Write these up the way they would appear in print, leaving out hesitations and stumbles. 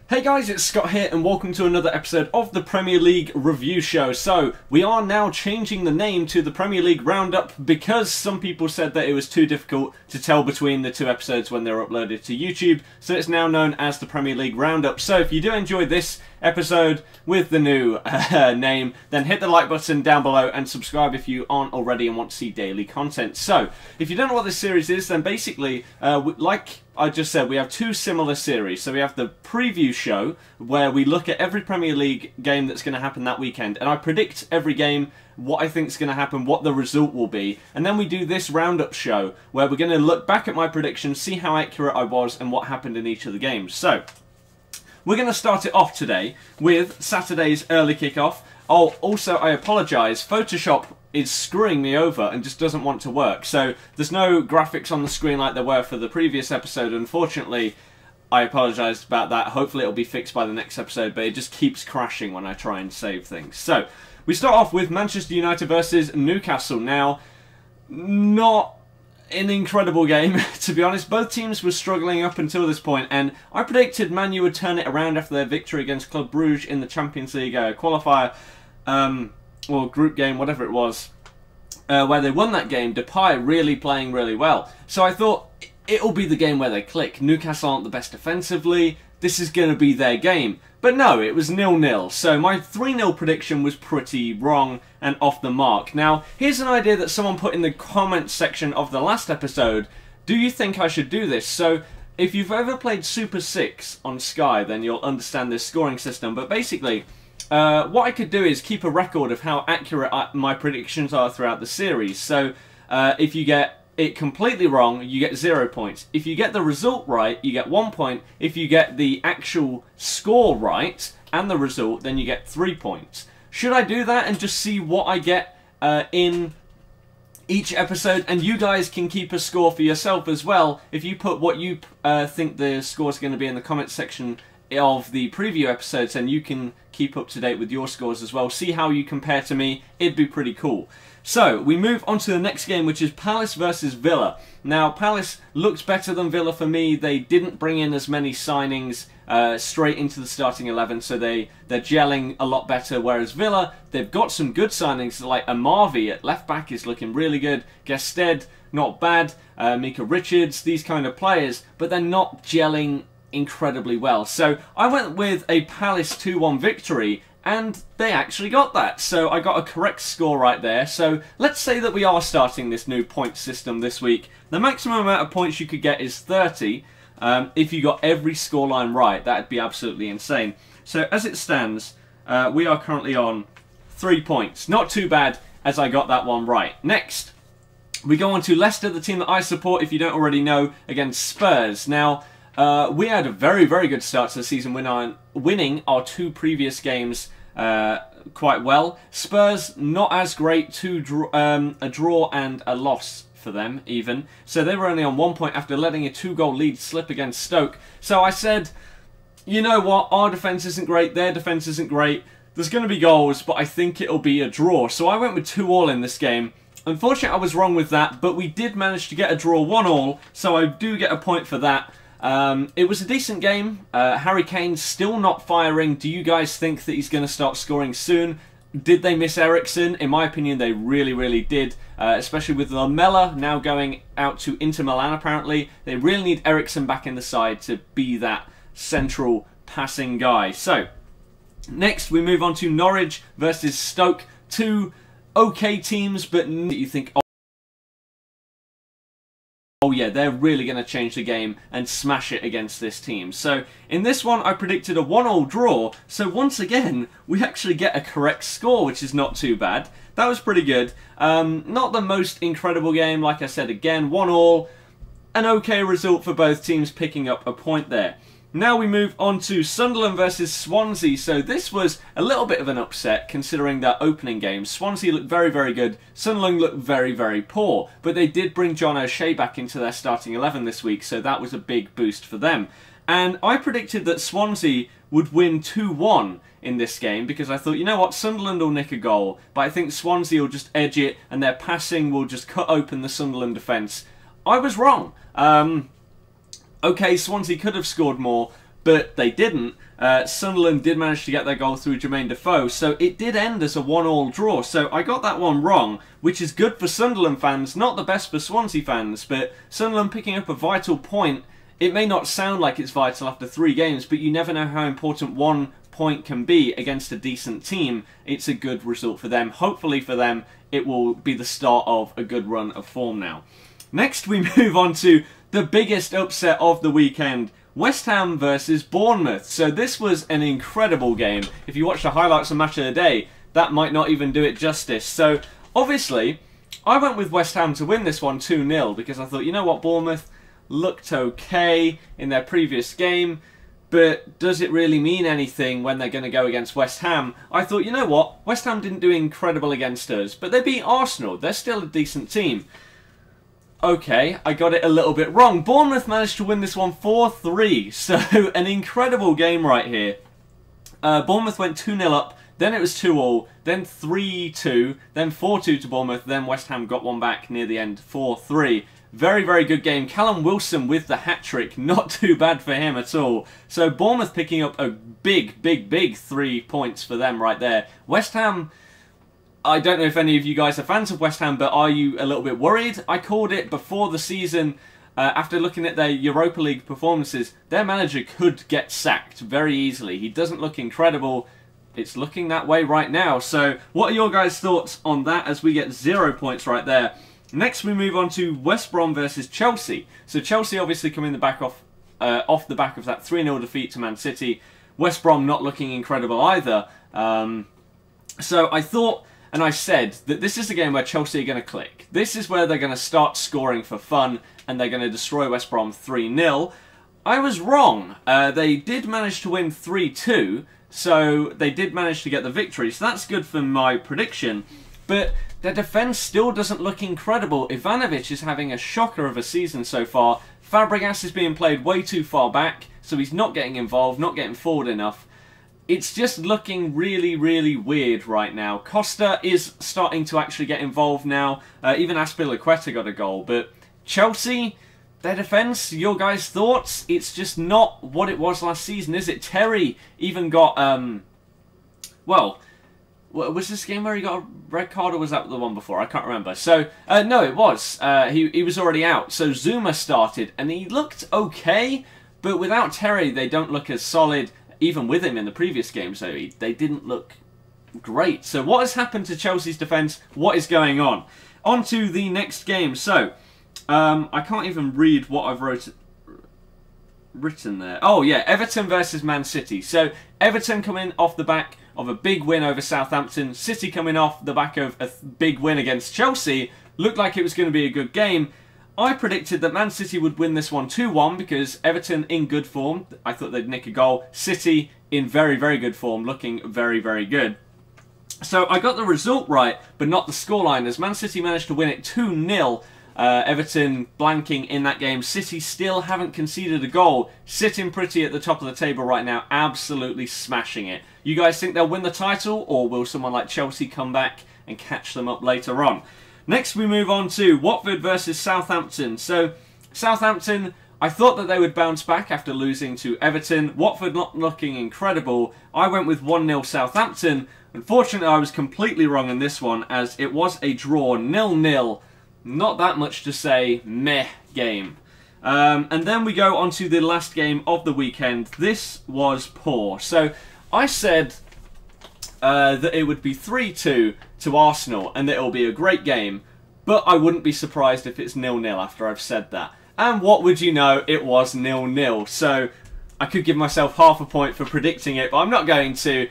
Hey guys, it's Scott here and welcome to another episode of the Premier League Review Show. So, we are now changing the name to the Premier League Roundup because some people said that it was too difficult to tell between the two episodes when they were uploaded to YouTube. So it's now known as the Premier League Roundup. So if you do enjoy this episode with the new name, then hit the like button down below and subscribe if you aren't already and want to see daily content. So, if you don't know what this series is, then basically, like I just said, we have two similar series. So we have the preview show, where we look at every Premier League game that's going to happen that weekend, and I predict every game, what I think is going to happen, what the result will be. And then we do this roundup show, where we're going to look back at my predictions, see how accurate I was, and what happened in each of the games. So, we're going to start it off today with Saturday's early kickoff. Oh, also, I apologise, Photoshop is screwing me over and just doesn't want to work. So there's no graphics on the screen like there were for the previous episode. Unfortunately, I apologise about that. Hopefully it'll be fixed by the next episode, but it just keeps crashing when I try and save things. So, we start off with Manchester United versus Newcastle. Now, not an incredible game, to be honest. Both teams were struggling up until this point, and I predicted Man U would turn it around after their victory against Club Brugge in the Champions League qualifier, or group game, whatever it was, where they won that game. Depay really playing really well. So I thought, it'll be the game where they click. Newcastle aren't the best defensively. This is going to be their game. But no, it was 0-0. So my 3-0 prediction was pretty wrong and off the mark. Now, here's an idea that someone put in the comments section of the last episode. Do you think I should do this? So, if you've ever played Super 6 on Sky, then you'll understand this scoring system. But basically, what I could do is keep a record of how accurate my predictions are throughout the series. So, if you get it completely wrong, you get 0 points. If you get the result right, you get 1 point. If you get the actual score right and the result, then you get 3 points. Should I do that and just see what I get in each episode? And you guys can keep a score for yourself as well. If you put what you think the score is going to be in the comments section of the preview episodes, and you can keep up to date with your scores as well. See how you compare to me. It'd be pretty cool. So, we move on to the next game, which is Palace versus Villa. Now, Palace looks better than Villa for me. They didn't bring in as many signings straight into the starting 11, so they're gelling a lot better, whereas Villa, they've got some good signings, like Amarvi at left-back is looking really good, Gested, not bad, Mika Richards, these kind of players, but they're not gelling incredibly well. So, I went with a Palace 2-1 victory, and they actually got that. So I got a correct score right there. So let's say that we are starting this new point system this week. The maximum amount of points you could get is 30. If you got every scoreline right, that'd be absolutely insane. So as it stands, we are currently on 3 points. Not too bad, as I got that one right. Next, we go on to Leicester, the team that I support, if you don't already know, against Spurs. Now, we had a very, very good start to the season, winning our two previous games quite well. Spurs, not as great, a draw and a loss for them, even. So they were only on 1 point after letting a 2-goal lead slip against Stoke. So I said, you know what, our defence isn't great, their defence isn't great. There's going to be goals, but I think it'll be a draw. So I went with 2-2 in this game. Unfortunately, I was wrong with that, but we did manage to get a draw 1-1, so I do get a point for that. It was a decent game. Harry Kane's still not firing. Do you guys think that he's going to start scoring soon? Did they miss Eriksen? In my opinion, they really, really did. Especially with Lamela now going out to Inter Milan, apparently. They really need Eriksen back in the side to be that central passing guy. So, next we move on to Norwich versus Stoke. Two okay teams, but you think, oh yeah, they're really going to change the game and smash it against this team. So, in this one, I predicted a 1-1 draw. So, once again, we actually get a correct score, which is not too bad. That was pretty good. Not the most incredible game, like I said again. 1-1, an okay result for both teams, picking up a point there. Now we move on to Sunderland versus Swansea. So this was a little bit of an upset considering their opening game. Swansea looked very, very good. Sunderland looked very, very poor. But they did bring John O'Shea back into their starting 11 this week, so that was a big boost for them. And I predicted that Swansea would win 2-1 in this game because I thought, you know what, Sunderland will nick a goal, but I think Swansea will just edge it and their passing will just cut open the Sunderland defence. I was wrong. Okay, Swansea could have scored more, but they didn't. Sunderland did manage to get their goal through Jermaine Defoe, so it did end as a 1-1 draw. So I got that one wrong, which is good for Sunderland fans, not the best for Swansea fans, but Sunderland picking up a vital point. It may not sound like it's vital after 3 games, but you never know how important 1 point can be against a decent team. It's a good result for them. Hopefully for them, it will be the start of a good run of form now. Next, we move on to the biggest upset of the weekend. West Ham versus Bournemouth. So this was an incredible game. If you watch the highlights of Match of the Day, that might not even do it justice. So obviously, I went with West Ham to win this one 2-0 because I thought, you know what, Bournemouth looked okay in their previous game, but does it really mean anything when they're going to go against West Ham? I thought, you know what, West Ham didn't do incredible against us, but they beat Arsenal. They're still a decent team. Okay, I got it a little bit wrong. Bournemouth managed to win this one 4-3, so an incredible game right here. Bournemouth went 2-0 up, then it was 2-2, then 3-2, then 4-2 to Bournemouth, then West Ham got one back near the end, 4-3. Very, very good game. Callum Wilson with the hat-trick, not too bad for him at all. So Bournemouth picking up a big, big, big 3 points for them right there. West Ham, I don't know if any of you guys are fans of West Ham, but are you a little bit worried? I called it before the season, after looking at their Europa League performances, their manager could get sacked very easily. He doesn't look incredible. It's looking that way right now. So what are your guys' thoughts on that as we get 0 points right there? Next we move on to West Brom versus Chelsea. So Chelsea obviously coming the back off the back of that 3-0 defeat to Man City. West Brom not looking incredible either. So I thought, and I said, that this is the game where Chelsea are going to click. This is where they're going to start scoring for fun, and they're going to destroy West Brom 3-0. I was wrong. They did manage to win 3-2, so they did manage to get the victory. So that's good for my prediction. But their defence still doesn't look incredible. Ivanovic is having a shocker of a season so far. Fabregas is being played way too far back, so he's not getting involved, not getting forward enough. It's just looking really, really weird right now. Costa is starting to actually get involved now. Even Azpilicueta got a goal. But Chelsea, their defence, your guys' thoughts? It's just not what it was last season, is it? Terry even got, well, was this game where he got a red card, or was that the one before? I can't remember. So, no, it was. He was already out. So Zuma started, and he looked okay, but without Terry, they don't look as solid. Even with him in the previous game, so they didn't look great. So what has happened to Chelsea's defence? What is going on? On to the next game. So, I can't even read what I've written there. Oh yeah, Everton versus Man City. So, Everton coming off the back of a big win over Southampton. City coming off the back of a big win against Chelsea. Looked like it was going to be a good game. I predicted that Man City would win this one 2-1 because Everton in good form. I thought they'd nick a goal. City in very, very good form, looking very, very good. So I got the result right, but not the scoreline, as Man City managed to win it 2-0. Everton blanking in that game. City still haven't conceded a goal. Sitting pretty at the top of the table right now, absolutely smashing it. You guys think they'll win the title, or will someone like Chelsea come back and catch them up later on? Next we move on to Watford versus Southampton. So Southampton, I thought that they would bounce back after losing to Everton. Watford not looking incredible. I went with 1-0 Southampton. Unfortunately, I was completely wrong in this one, as it was a draw, 0-0. Not that much to say, meh game. And then we go on to the last game of the weekend. This was poor. So I said that it would be 3-2 to Arsenal and that it will be a great game, but I wouldn't be surprised if it's 0-0 after I've said that. And what would you know, it was 0-0. So I could give myself half a point for predicting it, but I'm not going to.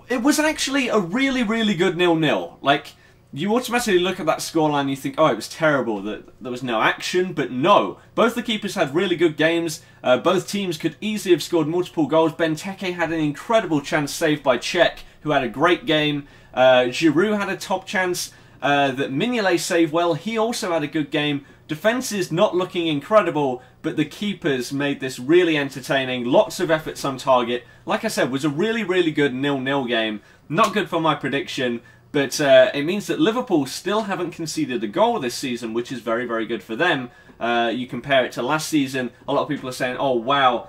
It was actually a really, really good 0-0. Like, you automatically look at that scoreline and you think, oh, it was terrible, that there was no action, but no. Both the keepers had really good games. Both teams could easily have scored multiple goals. Benteke had an incredible chance saved by Cech, who had a great game. Giroud had a top chance that Mignolet saved well. He also had a good game. Defence is not looking incredible, but the keepers made this really entertaining. Lots of efforts on target. Like I said, was a really, really good 0-0 game. Not good for my prediction, but it means that Liverpool still haven't conceded a goal this season, which is very, very good for them. You compare it to last season, a lot of people are saying, oh, wow,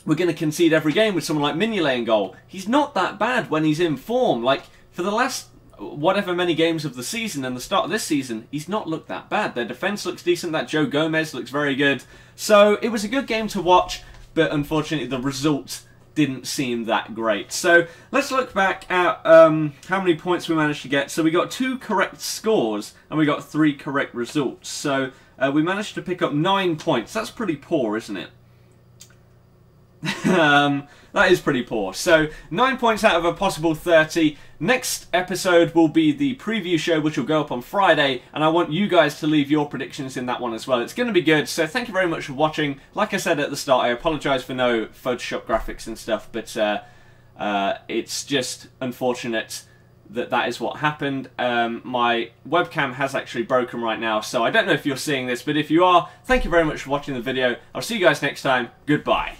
we're going to concede every game with someone like Mignolet in goal. He's not that bad when he's in form. Like, for the last whatever many games of the season and the start of this season, he's not looked that bad. Their defence looks decent. That Joe Gomez looks very good. So it was a good game to watch, but unfortunately the result didn't seem that great. So let's look back at how many points we managed to get. So we got 2 correct scores and we got 3 correct results. So we managed to pick up 9 points. That's pretty poor, isn't it? That is pretty poor. So 9 points out of a possible 30. Next episode will be the preview show, which will go up on Friday, and I want you guys to leave your predictions in that one as well. It's going to be good, so thank you very much for watching. Like I said at the start, I apologise for no Photoshop graphics and stuff, but it's just unfortunate that that is what happened. My webcam has actually broken right now, so I don't know if you're seeing this, but if you are, thank you very much for watching the video. I'll see you guys next time. Goodbye.